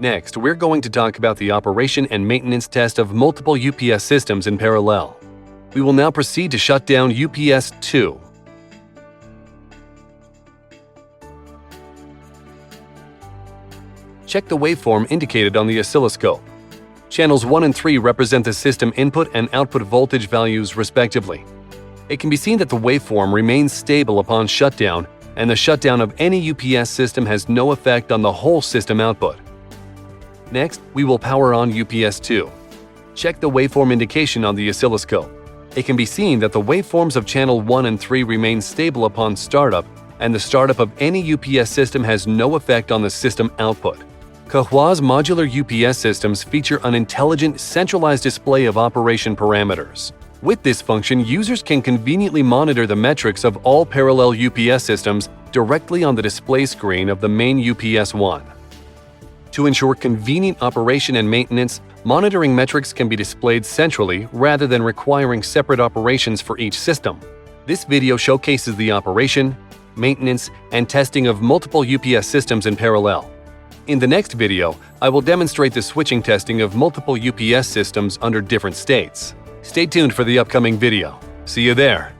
Next, we're going to talk about the operation and maintenance test of multiple UPS systems in parallel. We will now proceed to shut down UPS 2. Check the waveform indicated on the oscilloscope. Channels 1 and 3 represent the system input and output voltage values respectively. It can be seen that the waveform remains stable upon shutdown, and the shutdown of any UPS system has no effect on the whole system output. Next, we will power on UPS 2. Check the waveform indication on the oscilloscope. It can be seen that the waveforms of channel 1 and 3 remain stable upon startup, and the startup of any UPS system has no effect on the system output. Cahua's modular UPS systems feature an intelligent, centralized display of operation parameters. With this function, users can conveniently monitor the metrics of all parallel UPS systems directly on the display screen of the main UPS 1. To ensure convenient operation and maintenance, monitoring metrics can be displayed centrally rather than requiring separate operations for each system. This video showcases the operation, maintenance, and testing of multiple UPS systems in parallel. In the next video, I will demonstrate the switching testing of multiple UPS systems under different states. Stay tuned for the upcoming video. See you there!